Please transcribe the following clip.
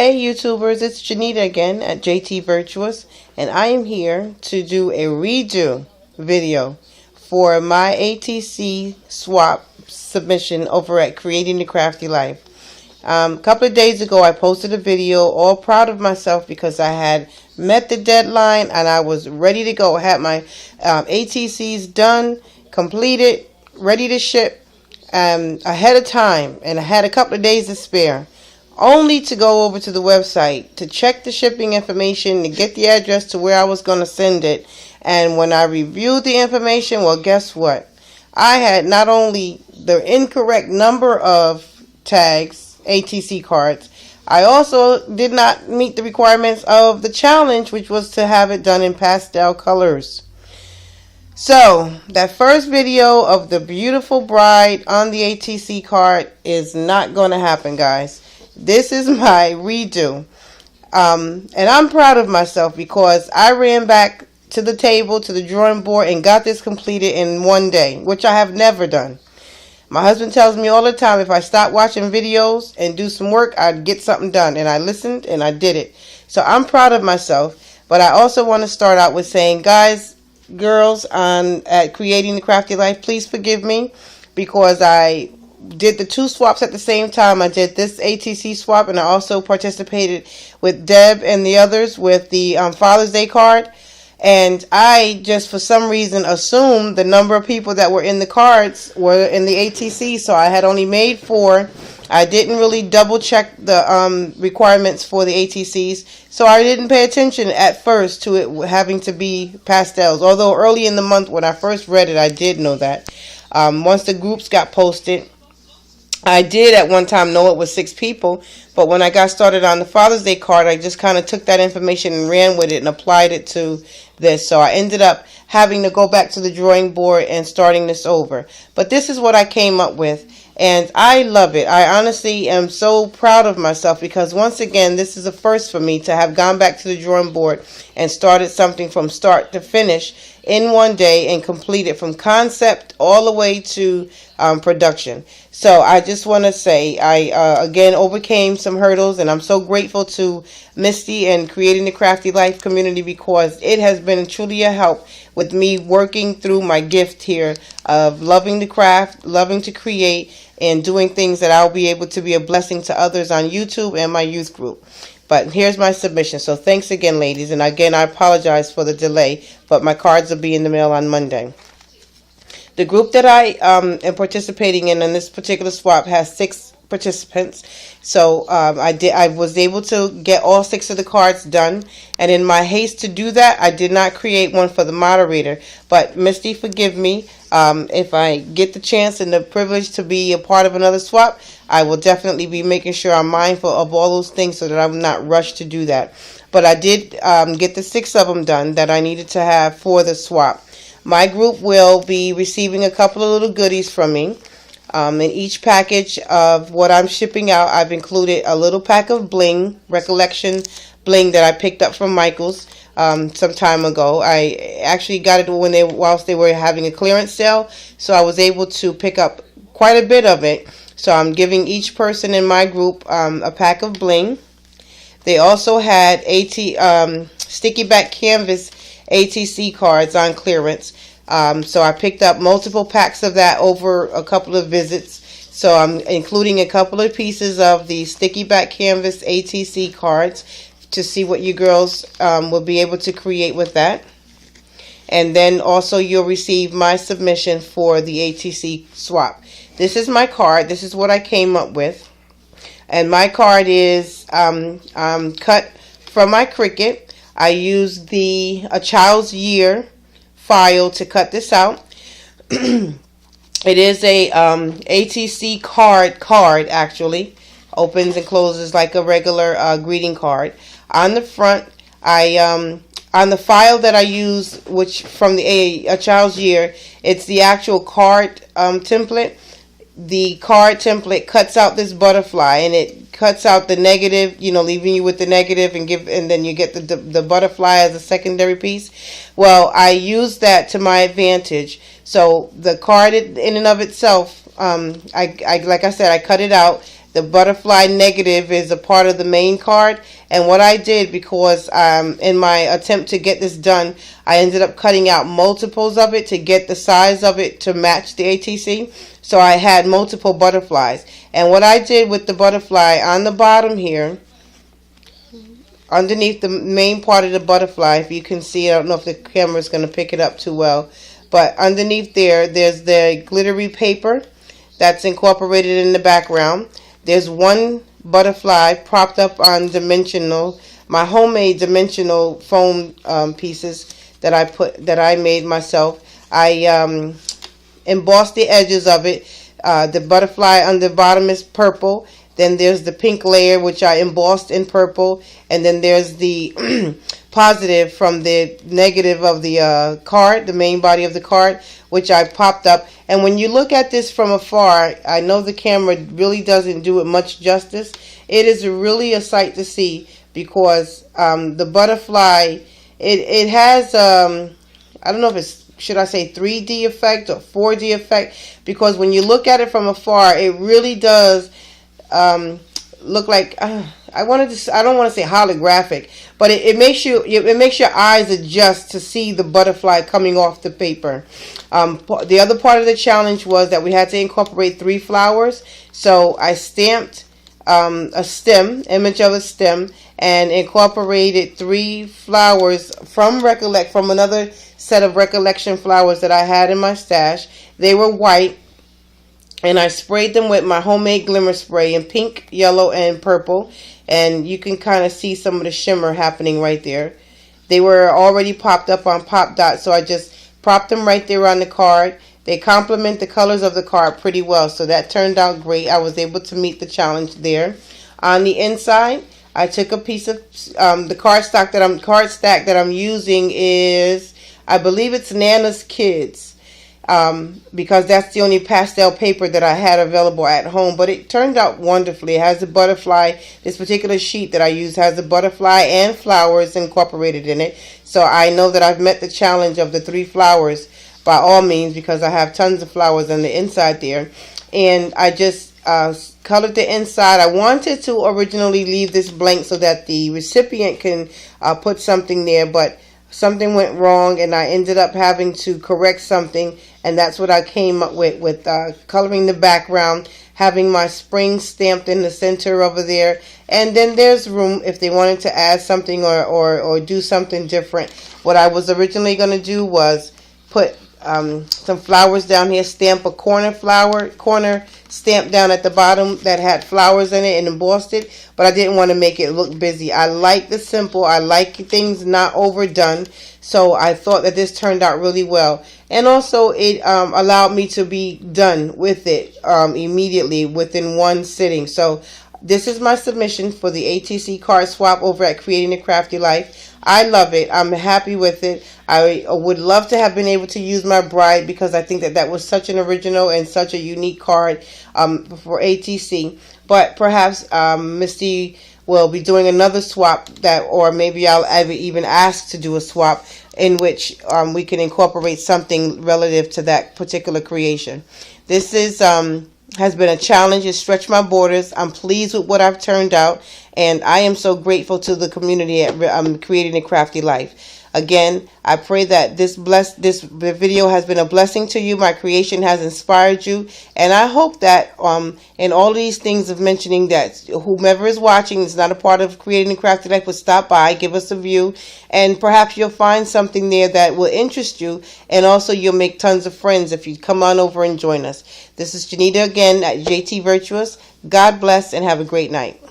Hey YouTubers, it's Janita again at JT Virtuous, and I am here to do a redo video for my ATC Swap submission over at Creating the Crafty Life. A couple of days ago I posted a video all proud of myself because I had met the deadline and I was ready to go. I had my ATCs done, completed, ready to ship ahead of time, and I had a couple of days to spare. Only to go over to the website to check the shipping information, to get the address to where I was going to send it. And when I reviewed the information, well, guess what? I had not only the incorrect number of tags, ATC cards, I also did not meet the requirements of the challenge, which was to have it done in pastel colors. So, that first video of the beautiful bride on the ATC card is not going to happen, guys. This is my redo, and I'm proud of myself because I ran back to the table, to the drawing board, and got this completed in one day, which I have never done. My husband tells me all the time if I stop watching videos and do some work, I'd get something done, and I listened and I did it. So I'm proud of myself, but I also want to start out with saying, guys, girls at Creating the Crafty Life, please forgive me because I did the two swaps at the same time. I did this ATC swap, and I also participated with Deb and the others with the Father's Day card. And I just, for some reason, assumed the number of people that were in the cards were in the ATC, so I had only made 4. I didn't really double check the requirements for the ATCs, so I didn't pay attention at first to it having to be pastels. Although early in the month when I first read it, I did know that. Once the groups got posted, I did at one time know it was 6 people, but when I got started on the Father's Day card, I just kind of took that information and ran with it and applied it to this. So I ended up having to go back to the drawing board and starting this over. But this is what I came up with, and I love it. I honestly am so proud of myself because once again, this is a first for me to have gone back to the drawing board and started something from start to finish in one day and complete it from concept all the way to production. So I just want to say I again overcame some hurdles, and I'm so grateful to Misty and Creating the Crafty Life community because it has been truly a help with me working through my gift here of loving the craft, loving to create, and doing things that I'll be able to be a blessing to others on YouTube and my youth group. But here's my submission. So thanks again, ladies. And again, I apologize for the delay, but my cards will be in the mail on Monday. The group that I am participating in this particular swap has 6 participants. So I was able to get all 6 of the cards done. And in my haste to do that, I did not create one for the moderator. But Misty, forgive me. If I get the chance and the privilege to be a part of another swap, I will definitely be making sure I'm mindful of all those things so that I'm not rushed to do that. But I did get the 6 of them done that I needed to have for the swap. My group will be receiving a couple of little goodies from me. In each package of what I'm shipping out, I've included a little pack of bling, recollection bling that I picked up from Michael's some time ago. I actually got it whilst they were having a clearance sale, so I was able to pick up quite a bit of it. So I'm giving each person in my group a pack of bling. They also had sticky back canvas ATC cards on clearance. So I picked up multiple packs of that over a couple of visits. So I'm including a couple of pieces of the sticky back canvas ATC cards to see what you girls will be able to create with that. And then also you'll receive my submission for the ATC swap. This is my card. This is what I came up with. And my card is cut from my Cricut. I used A Child's Year file to cut this out. It is a ATC card actually. Opens and closes like a regular greeting card. On the front, on the file that I use, which from A Child's Year, it's the actual card template. The card template cuts out this butterfly, and it cuts out the negative, leaving you with the negative, and then you get the butterfly as a secondary piece. Well, I use that to my advantage. So the card in and of itself, like I said, I cut it out. The butterfly negative is a part of the main card. And what I did, because in my attempt to get this done, I ended up cutting out multiples of it to get the size of it to match the ATC. So I had multiple butterflies. And what I did with the butterfly on the bottom here, underneath the main part of the butterfly, if you can see, I don't know if the camera is going to pick it up too well, but underneath there's the glittery paper that's incorporated in the background. There's one butterfly propped up on my homemade dimensional foam pieces that I made myself. I embossed the edges of it. The butterfly on the bottom is purple. Then there's the pink layer, which I embossed in purple. And then there's the positive from the negative of the card, the main body of the card, which I popped up. And when you look at this from afar, I know the camera really doesn't do it much justice. It is really a sight to see, because the butterfly, it has, I don't know if it's, should I say 3D effect or 4D effect, because when you look at it from afar, it really does look like, I don't want to say holographic, but it makes your eyes adjust to see the butterfly coming off the paper. The other part of the challenge was that we had to incorporate 3 flowers. So I stamped a stem, image of a stem, and incorporated 3 flowers from another set of recollection flowers that I had in my stash. They were white. And I sprayed them with my homemade glimmer spray in pink, yellow, and purple. And you can kind of see some of the shimmer happening right there. They were already popped up on Pop Dot, so I just propped them right there on the card. They complement the colors of the card pretty well, so that turned out great. I was able to meet the challenge there. On the inside, I took a piece of the card stack that I'm using is, I believe it's Nana's Kids. Because that's the only pastel paper that I had available at home, but it turned out wonderfully. It has a butterfly. This particular sheet that I use has a butterfly and flowers incorporated in it, so I know that I've met the challenge of the 3 flowers by all means, because I have tons of flowers on the inside there. And I just colored the inside. I wanted to originally leave this blank so that the recipient can put something there, but something went wrong and I ended up having to correct something, and that's what I came up with coloring the background, having my spring stamped in the center over there, and then there's room if they wanted to add something or do something different. What I was originally going to do was put some flowers down here, stamp a corner stamp down at the bottom that had flowers in it and embossed it, but I didn't want to make it look busy. I like the simple. I like things not overdone, so I thought that this turned out really well. And also it allowed me to be done with it immediately within one sitting. So this is my submission for the ATC card swap over at Creating a Crafty Life. I love it. I'm happy with it. I would love to have been able to use my bride, because I think that was such an original and such a unique card for ATC. But perhaps Misty will be doing another swap or maybe I'll even ask to do a swap in which we can incorporate something relative to that particular creation. This has been a challenge. It stretched my borders. I'm pleased with what I've turned out, and I am so grateful to the community at Creating a Crafty Life. Again, I pray that this video has been a blessing to you. My creation has inspired you, and I hope that in all these things of mentioning that whomever is watching is not a part of Creating a Crafty Life will stop by, give us a view, and perhaps you'll find something there that will interest you, and also you'll make tons of friends if you come on over and join us. This is Janita again at JT Virtuous. God bless and have a great night.